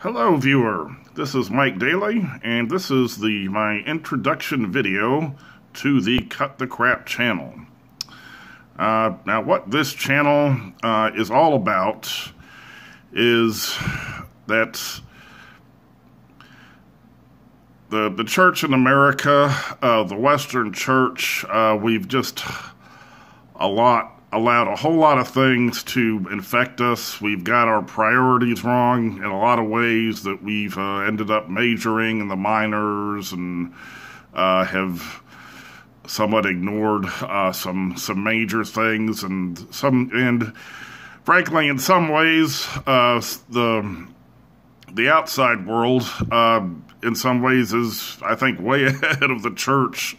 Hello viewer, this is Mike Daly, and this is my introduction video to the Cut the Crap channel. Now what this channel is all about is that the church in America, the Western church, we've just allowed a whole lot of things to infect us. We've got our priorities wrong in a lot of ways, that we've ended up majoring in the minors and have somewhat ignored some major things, and frankly in some ways the outside world in some ways is, I think, way ahead of the church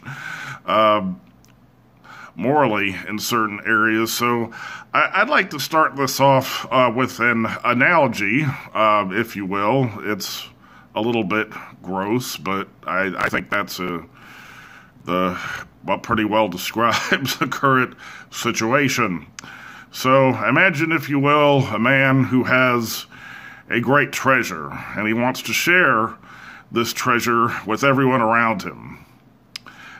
morally in certain areas. So I'd like to start this off with an analogy, if you will. It's a little bit gross, but I think that's what pretty well describes the current situation. So imagine, if you will, a man who has a great treasure, and he wants to share this treasure with everyone around him.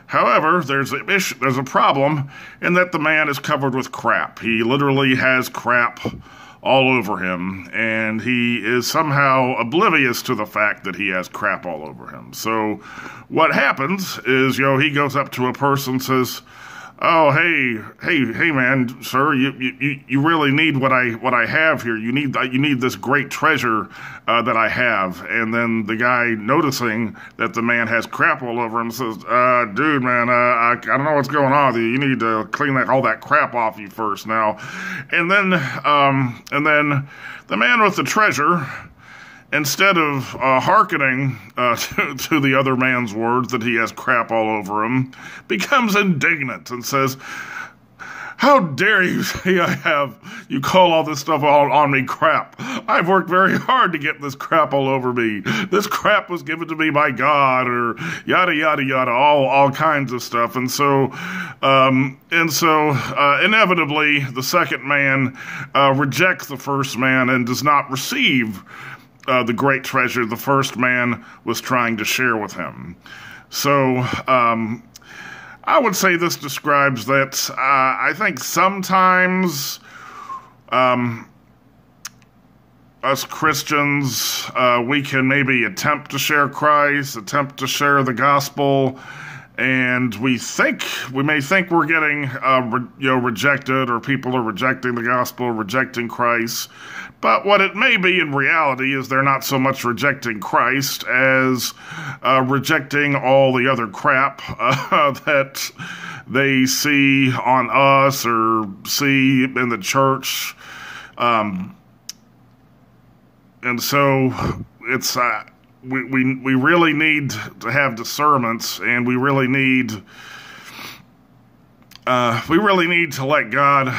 However, there's a problem in that the man is covered with crap. He literally has crap all over him, and he is somehow oblivious to the fact that he has crap all over him. So what happens is, he goes up to a person and says, "Oh, hey, man, sir, you really need what I have here. You need this great treasure that I have." And then the guy, noticing that the man has crap all over him, says, "Dude, man, I don't know what's going on with you. You need to clean all that crap off you first now." And then the man with the treasure, instead of hearkening to the other man's words that he has crap all over him, becomes indignant and says, "How dare you say you call all this stuff on me crap? I've worked very hard to get this crap all over me. This crap was given to me by God," or yada, yada, yada, all kinds of stuff. And so inevitably, the second man rejects the first man and does not receive the great treasure the first man was trying to share with him. So I would say this describes that. I think sometimes us Christians, we can maybe attempt to share Christ, attempt to share the gospel, and we may think we're getting rejected, or people are rejecting the gospel, rejecting Christ. But what it may be in reality is they're not so much rejecting Christ as rejecting all the other crap that they see on us or see in the church. And so it's we really need to have discernment, and we really need to let God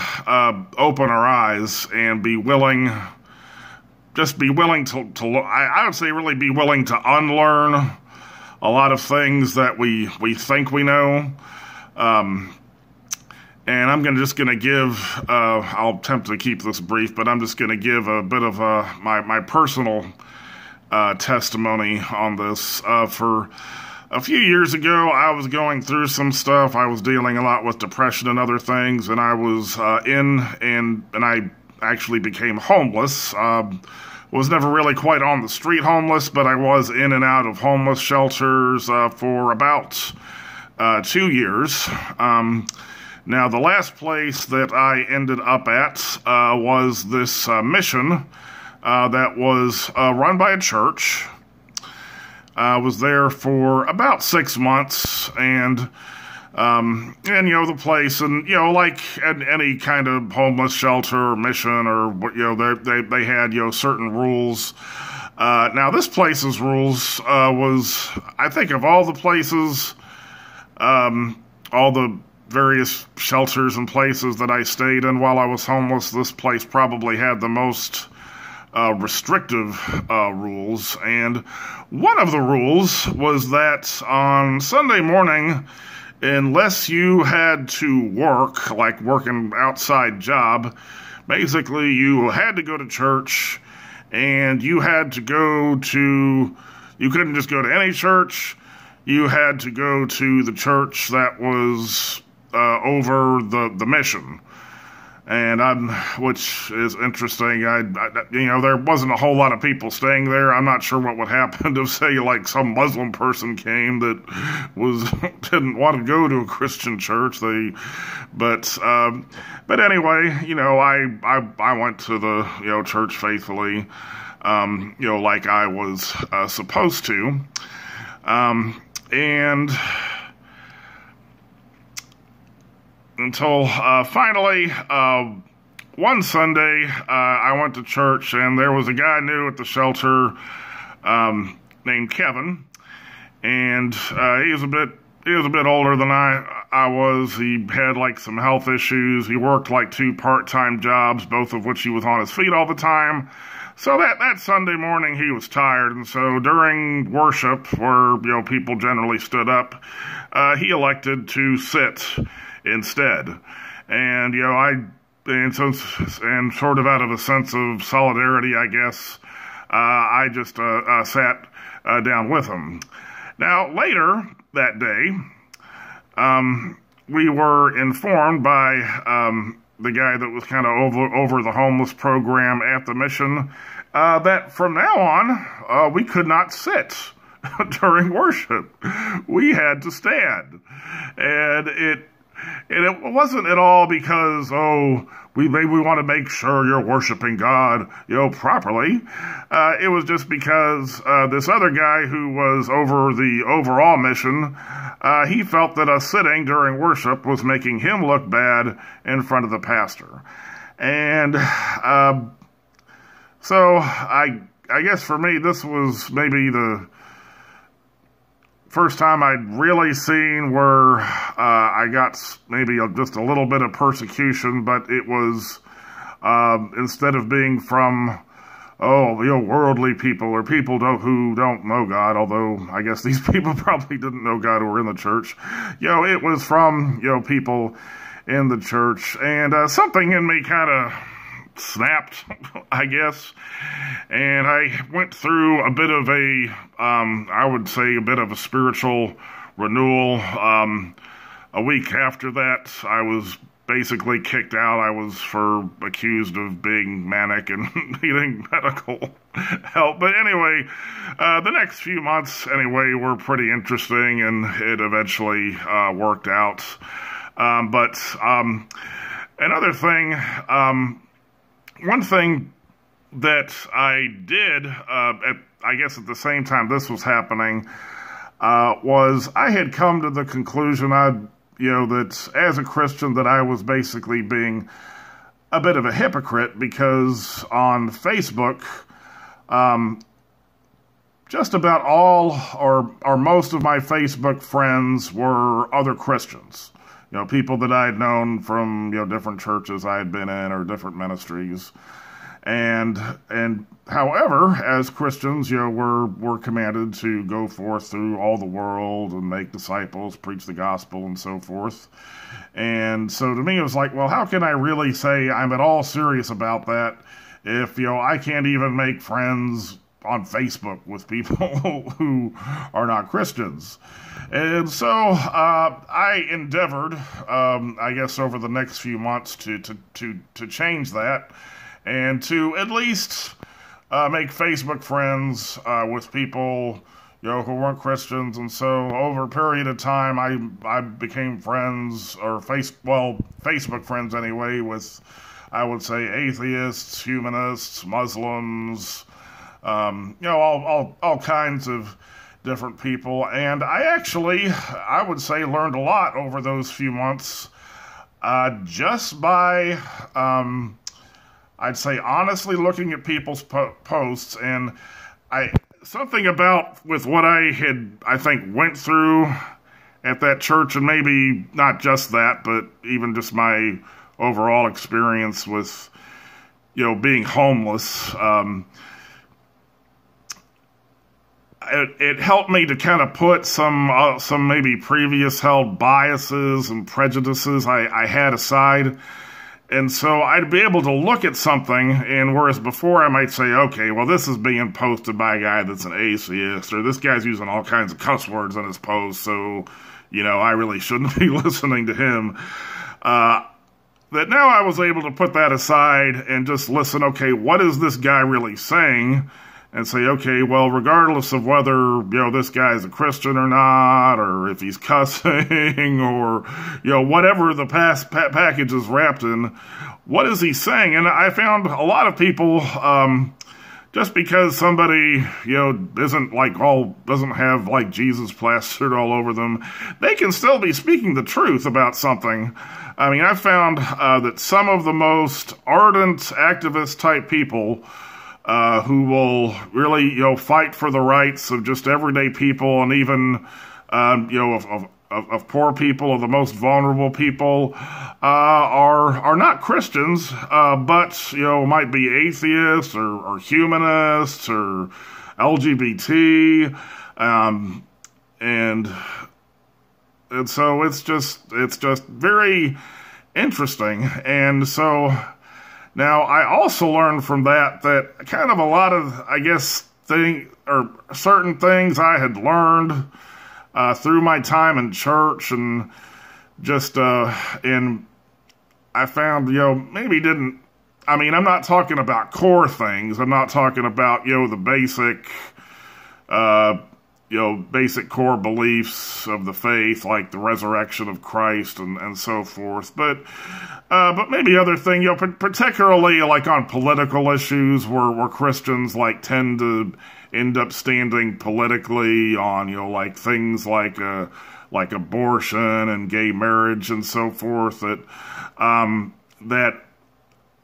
open our eyes and be willing to I would say really be willing to unlearn a lot of things that we think we know. And I'm just going to give, I'll attempt to keep this brief, but I'm just going to give a bit of my personal testimony on this. For a few years ago, I was going through some stuff. I was dealing a lot with depression and other things, and I was and I actually became homeless. Was never really quite on the street homeless, but I was in and out of homeless shelters for about 2 years. Now, the last place that I ended up at was this mission that was run by a church. I was there for about 6 months, and the place, and like at any kind of homeless shelter or mission, or they had certain rules. Now this place's rules was, I think, of all the places, all the various shelters and places that I stayed in while I was homeless, this place probably had the most restrictive rules. And one of the rules was that on Sunday morning, unless you had to work, like work an outside job, basically you had to go to church and you had to go to, you couldn't just go to any church. You had to go to the church that was over the mission. And which is interesting. There wasn't a whole lot of people staying there. I'm not sure what would happen if, say, like some Muslim person came that didn't want to go to a Christian church. But anyway, I went to the church faithfully, like I was supposed to, and until finally one Sunday I went to church, and there was a guy new at the shelter named Kevin, and he was a bit older than I was. He had like some health issues. He worked like 2 part-time jobs, both of which he was on his feet all the time. So that Sunday morning he was tired, and so during worship, where people generally stood up, he elected to sit instead. And and sort of out of a sense of solidarity, I guess, I just sat down with him. Now later that day, we were informed by the guy that was kind of over the homeless program at the mission, that from now on, we could not sit during worship. We had to stand. And it wasn't at all because, we want to make sure you're worshiping God, properly. It was just because this other guy who was over the overall mission, he felt that us sitting during worship was making him look bad in front of the pastor. And so I guess for me, this was maybe the first time I'd really seen where I got maybe just a little bit of persecution, but it was instead of being from worldly people or people who don't know God, although I guess these people probably didn't know God who were in the church. It was from people in the church, and something in me kind of snapped, I guess, and I went through a bit of I would say a bit of a spiritual renewal. A week after that, I was basically kicked out. I was accused of being manic and needing medical help. But anyway, the next few months, anyway, were pretty interesting, and it eventually worked out. But another thing, one thing that I did, I guess at the same time this was happening, was I had come to the conclusion that as a Christian that I was basically being a bit of a hypocrite, because on Facebook, just about all or most of my Facebook friends were other Christians. People that I had known from, different churches I had been in or different ministries. And however, as Christians, we're commanded to go forth through all the world and make disciples, preach the gospel, and so forth. And so to me, it was like, well, how can I really say I'm at all serious about that if, I can't even make friends on Facebook with people who are not Christians? And so I endeavored, I guess, over the next few months to change that, and to at least make Facebook friends with people who weren't Christians. And so over a period of time, I became friends, or Facebook friends anyway, with, I would say, atheists, humanists, Muslims, all kinds of different people. And I would say, learned a lot over those few months, just by, I'd say, honestly looking at people's posts. And something about with what I think went through at that church, and maybe not just that, but even just my overall experience with, being homeless, it helped me to kind of put some maybe previous held biases and prejudices I had aside, And so I'd be able to look at something, and whereas before I might say, okay, well, this is being posted by a guy that's an atheist, or this guy's using all kinds of cuss words in his post, so, I really shouldn't be listening to him. That now I was able to put that aside and just listen, okay, what is this guy really saying? And say, okay, well, regardless of whether, this guy's a Christian or not, or if he's cussing, or, whatever the package is wrapped in, what is he saying? And I found a lot of people, just because somebody, doesn't have like Jesus plastered all over them, they can still be speaking the truth about something. I mean, I found that some of the most ardent activist type people who will really, fight for the rights of just everyday people and even, of poor people, of the most vulnerable people, are not Christians, but, might be atheists or humanists or LGBT, and so it's just very interesting. And so now I also learned from that kind of a lot of, I guess, certain things I had learned through my time in church, and just and I found, maybe didn't. I mean, I'm not talking about core things. I'm not talking about, the basic, basic core beliefs of the faith, like the resurrection of Christ and so forth. But maybe other thing, particularly like on political issues where Christians like tend to end up standing politically on, like things like abortion and gay marriage and so forth, that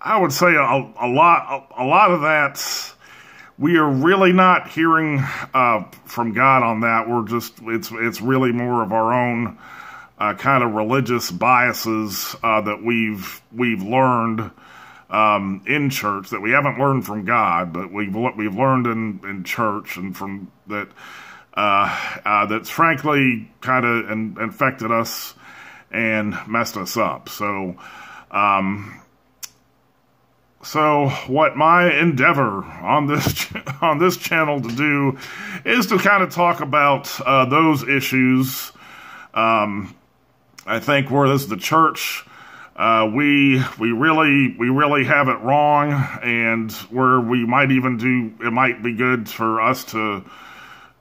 I would say a lot of that, we are really not hearing from God on that. We're just, it's really more of our own kind of religious biases that we've learned in church, that we haven't learned from God, but we've learned in church, and from that that's frankly kind of infected us and messed us up. So what my endeavor on this channel to do is to kind of talk about those issues. I think where this is the church, we really have it wrong, and where we might even it might be good for us to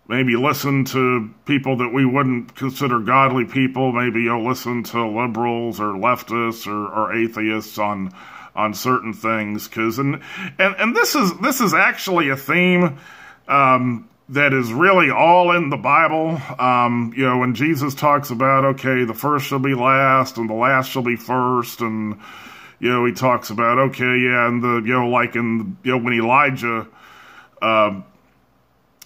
maybe listen to people that we wouldn't consider godly people. Maybe listen to liberals or leftists or atheists on certain things, and this is actually a theme that is really all in the Bible. When Jesus talks about, okay, the first shall be last and the last shall be first, and he talks about, okay, yeah, and when Elijah, that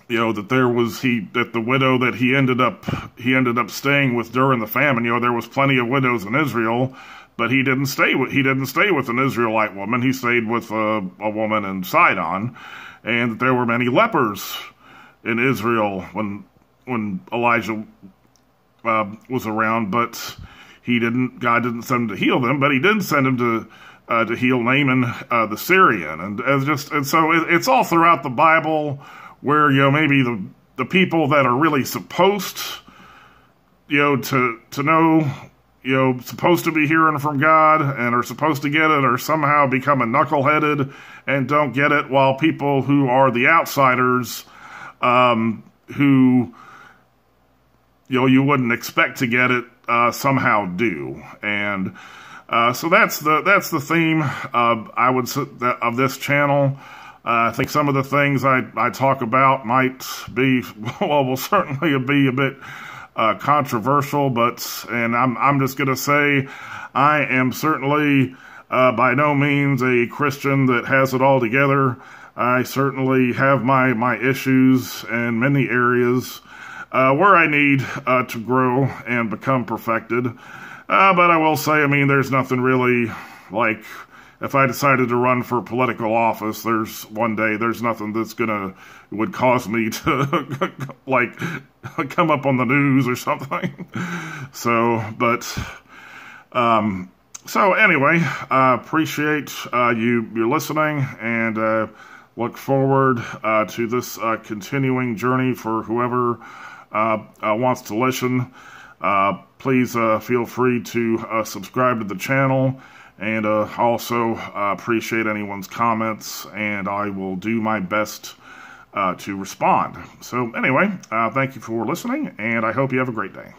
the widow that he ended up staying with during the famine, there was plenty of widows in Israel, but he didn't stay with an Israelite woman. He stayed with a woman in Sidon, and there were many lepers in Israel when Elijah was around, but God didn't send him to heal them, but he did send him to heal Naaman the Syrian, and so it's all throughout the Bible where maybe the people that are really supposed to know, supposed to be hearing from God and are supposed to get it, or somehow become a knuckleheaded and don't get it, while people who are the outsiders, who you wouldn't expect to get it, somehow do. And so that's the theme I would say of this channel. I think some of the things I talk about might be, will certainly be a bit controversial, and I'm just going to say I am certainly by no means a Christian that has it all together. I certainly have my issues in many areas where I need to grow and become perfected. But I will say, there's nothing really like, if I decided to run for political office, there's nothing that's would cause me to like come up on the news or something. So, but So anyway, appreciate you listening, and look forward to this continuing journey for whoever wants to listen. Please feel free to subscribe to the channel, and also appreciate anyone's comments, and I will do my best to respond. So anyway, thank you for listening, and I hope you have a great day.